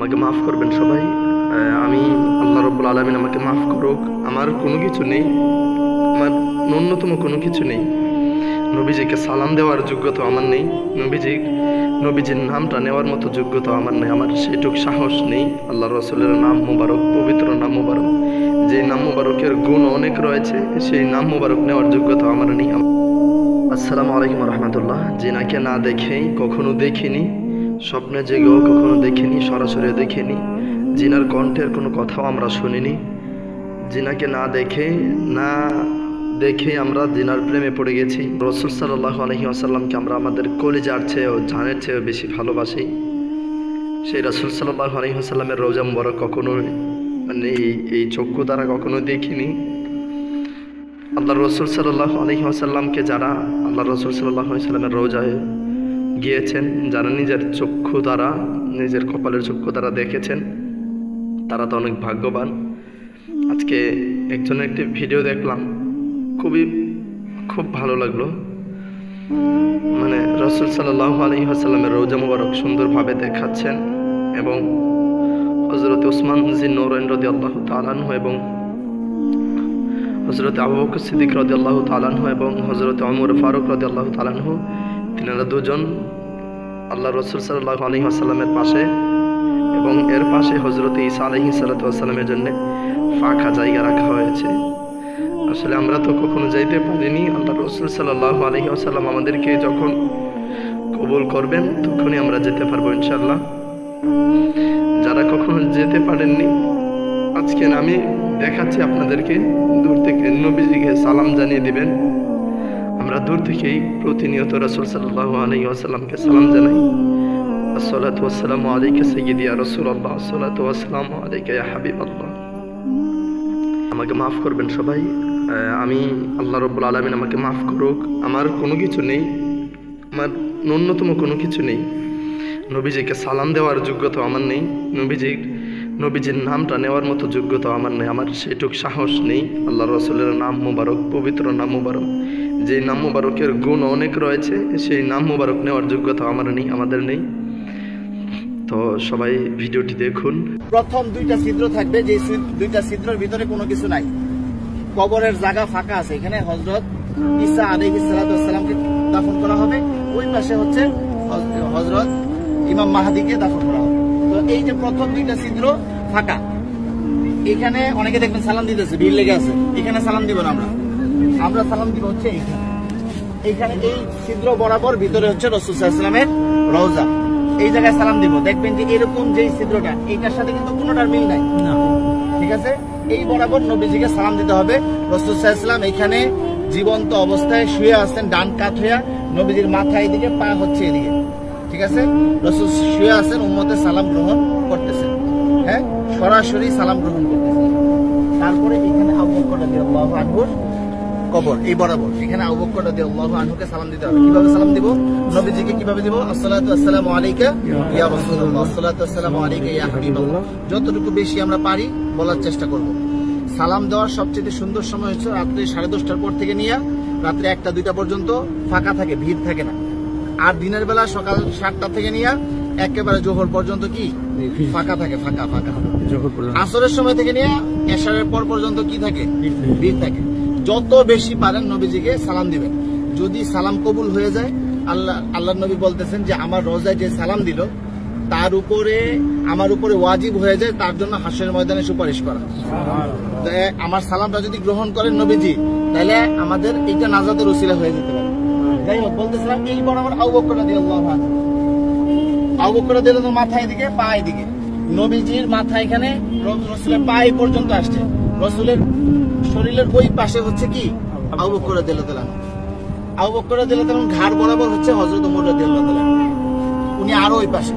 আমাকে মাফ করবেন সবাই। আমি আল্লাহ রাব্বুল আলামিন আমাকে মাফ করুক। আমার কোনো কিছু নেই, আমার ন্যূনতম কোনো কিছু নেই। নবীজিকে সালাম দেওয়ার যোগ্যতা আমার নেই, নবীজির নামটা নেওয়ার মতো যোগ্যতা আমার নেই, আমার সেটুক সাহস নেই। আল্লাহ রসুলের নাম মুবারক, পবিত্র নাম মুবারক, যে নাম মুবারকের গুণ অনেক রয়েছে, সেই নাম মুবারক নেওয়ার যোগ্যতা আমার নেই। আসসালামু আলাইকুম রহমতুল্লাহ। জিনাকে না দেখেই, কখনো দেখিনি, স্বপ্নে জেগেও কখনো দেখিনি, সরাসরি দেখিনি, জিনার কণ্ঠের কোনো কথাও আমরা শুনিনি। জিনাকে না দেখে আমরা জিনার প্রেমে পড়ে গেছি। রাসূল সাল্লাল্লাহু আলাইহি ওয়াসাল্লামকে আমরা আমাদের কলিজার চেয়েও, জানের চেয়েও বেশি ভালোবাসি। সেই রাসূল সাল্লাল্লাহু আলাইহি ওয়াসাল্লামের রওজা মুবারক কখনো এই চক্ষু দ্বারা কখনো দেখিনি। আল্লাহ রসুল সাল্লাল্লাহু আলাইহি ওয়াসাল্লামকে যারা আল্লাহ রসুল সাল্লাল্লাহু আলাইহি ওয়াসাল্লামের রওজায় গিয়েছেন, যারা নিজের চক্ষু দ্বারা, নিজের কপালের চক্ষু দ্বারা দেখেছেন, তারা তো অনেক ভাগ্যবান। আজকে একজনের একটি ভিডিও দেখলাম, খুব ভালো লাগলো। মানে রাসূল সাল্লাল্লাহু আলাইহি ওয়াসাল্লামের রওজা মুবারক সুন্দরভাবে দেখাচ্ছেন এবং হযরত ওসমান যিন নূরাইন রাদিয়াল্লাহু তাআলা আনহু এবং হযরত আবু বকর সিদ্দিক রাদিয়াল্লাহু তাআলা আনহু এবং হযরত ওমর ফারুক রাদিয়াল্লাহু তাআলা আনহু, তিনারা দুজন আল্লাহ রাসূল সাল্লাল্লাহু আলাইহি ওয়াসাল্লামের পাশে এবং এর পাশে হযরত ঈসা আলাইহিস সালাতু ওয়াসসালামের জন্য ফাঁকা জায়গা রাখা হয়েছে। আসলে আমরা তো কখনো যাইতে পারিনি। আল্লাহ রাসূল সাল্লাল্লাহু আলাইহি ওয়াসাল্লাম আমাদেরকে যখন কবুল করবেন তখনই আমরা যেতে পারবো ইনশাআল্লাহ। যারা কখনো যেতে পারেননি, আজকে আমি দেখাচ্ছি আপনাদেরকে। দূর থেকে নবীজিকে সালাম জানিয়ে দিবেন। আমরা দূর থেকেই প্রতিনিয়ত রাসূল সাল্লাল্লাহু আলাইহি ওয়াসাল্লামকে সালাম জানাই। আসসালাতু ওয়াসসালামু আলাইকা সাইয়্যিদি ইয়া রাসূলুল্লাহ, আসসালাতু ওয়াসসালামু আলাইকা ইয়া হাবিবাল্লাহ। আমাকে মাফ করবেন সবাই। আমি আল্লাহ রাব্বুল আলামিন আমাকে মাফ করুক। আমার কোনো কিছু নেই, আমার ন্যূনতম কোনো কিছু নেই। নবীজিকে সালাম দেওয়ার যোগ্যতা আমার নেই, নবীজির নামটা নেওয়ার মতো যোগ্যতা আমার নেই, আমার সেটুক সাহস নেই। আল্লাহ রসুলের নাম মুবারক, পবিত্র নাম মুবারক, যে নাম মুবারকের গুণ অনেক রয়েছে, সেই নাম মুবারক নেওয়ার যোগ্যতা আমাদের নেই। তো সবাই ভিডিওটি দেখুন। প্রথম দুইটা ছিদ্র থাকবে, যে দুইটা ছিদ্রের ভিতরে কোনো কিছু নাই, কবরের জায়গা ফাঁকা আছে। এখানে হযরত ঈসা আলাইহিস সালাতু ওয়াসসালামকে দাফন করা হবে, ওই পাশে হচ্ছে হযরত ইমাম মাহদিকে দাফন করা হবে। তো এই যে প্রথম দুইটা ছিদ্র ফাঁকা, এখানে অনেকে দেখবেন সালাম দিতেছে, ভিড় লেগে আছে। এখানে সালাম দিব না, আমরা সালাম দিব হচ্ছে এইখানে এই ছিদ্র বরাবর ভিতরে হচ্ছে রাসূল সাল্লাল্লাহু আলাইহি ওয়াসাল্লামের রওজা, এই জায়গায় সালাম দিব। দেখবেন যে এরকম যে ছিদ্রটা, এইটার সাথে কিন্তু কোনোটার মিল নাই, ঠিক আছে? এই বরাবর নবীজিকে সালাম দিতে হবে। রাসূল সাল্লাল্লাহু আলাইহি ওয়াসাল্লাম এখানে জীবন্ত অবস্থায় শুয়ে আছেন, ডান কাত হইয়া, নবীজির মাথা এদিকে, পা হচ্ছে এদিকে, ঠিক আছে? রাসূল শুয়ে আছেন, উম্মতের সালাম গ্রহণ করতেছেন, হ্যাঁ, সরাসরি সালাম গ্রহণ করতেছেন। তারপরে এখানে আবু বকর রাদিয়াল্লাহু আনহুর কবর, এই বরাবর এখানে আবু বকর রাদিয়াল্লাহু আনহুকে সালাম দিতে হবে। কিভাবে সালাম দিব? নবীজিকে কিভাবে দিব? আসসালাতু ওয়াসসালামু আলাইকা ইয়া রাসূলুল্লাহ, আসসালাতু ওয়াসসালামু আলাইকা ইয়া হাবিবাল্লাহ। যতটুকু বেশি আমরা পারি বলার চেষ্টা করব। সালাম দেওয়ার সবচেয়ে সুন্দর সময় হচ্ছে রাত্রি 10:30টার পর থেকে নিয়ে রাত্রি 1টা-2টা পর্যন্ত ফাঁকা থাকে, ভিড় থাকে না। আর দিনের বেলা সকাল 7টা থেকে নিয়ে একেবারে জোহর পর্যন্ত কি ফাঁকা থাকে, ফাঁকা। আসরের সময় থেকে নিয়ে এশারের পর পর্যন্ত কি থাকে? ভিড় থাকে। যত বেশি পারেন নবীজিকে সালাম দিবেন। যদি সালাম কবুল হয়ে যায়, আল্লাহ নবী বলতেছেন যে আমার রওজায় যে সালাম দিল, তার উপরে, আমার উপরে ওয়াজিব হয়ে যায় তার জন্য হাসরের ময়দানে সুপারিশ করা। আমার সালামটা যদি গ্রহণ করেন নবীজি, তাহলে আমাদের এইটা নাজাতের উসিলা হয়ে যেতে পারে। যাই হোক, বলতেছিলাম এই বরাবর আবু বকর রাদিয়াল্লাহু আনহু, আবু বকর রাদিয়াল্লাহু আনহু মাথা এদিকে, পা এদিকে, নবীজির মাথা এখানে রাসূলের পা এই পর্যন্ত আসছে, রাসূলের শরীরের ওই পাশে হচ্ছে কি আবু বকর রাদিয়াল্লাহু আনহু। আবু বকর রাদিয়াল্লাহু আনহু ঘাড় বরাবর হচ্ছে হযরত ওমর রাদিয়াল্লাহু আনহু, উনি আরো ওই পাশে,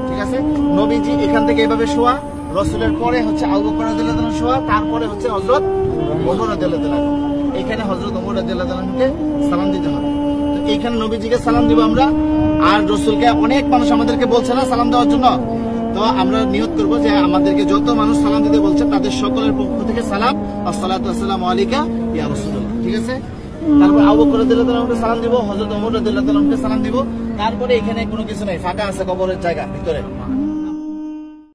ঠিক আছে? নবীজি এখান থেকে এভাবে শোয়া, রাসূলের পরে হচ্ছে আবু বকর রাদিয়াল্লাহু আনহু শোয়া, তারপরে হচ্ছে হযরত ওমর রাদিয়াল্লাহু আনহু। এখানে হযরত ওমর রাদিয়াল্লাহু আনহুকে সালাম দিতে হবে। তো এইখানে নবীজিকে সালাম দিব আমরা। আর রাসূলকে অনেক মানুষ আমাদেরকে বলছে না সালাম দেওয়ার জন্য, তো আমরা নিয়ত করবো যে আমাদেরকে যত মানুষ সালাম দিতে বলছে তাদের সকলের পক্ষ থেকে সালাম, আসসালাতু ওয়াসসালামু আলাইকা ইয়া রাসূলুল্লাহ, ঠিক আছে? তারপর আবু বকর রাদিয়াল্লাহু আনহুকে সালাম দিব, হযরত ওমর রাদিয়াল্লাহু আনহুকে সালাম দিব। তারপরে এখানে কোনো কিছু নাই, ফাঁকা আছে কবরের জায়গা ভিতরে।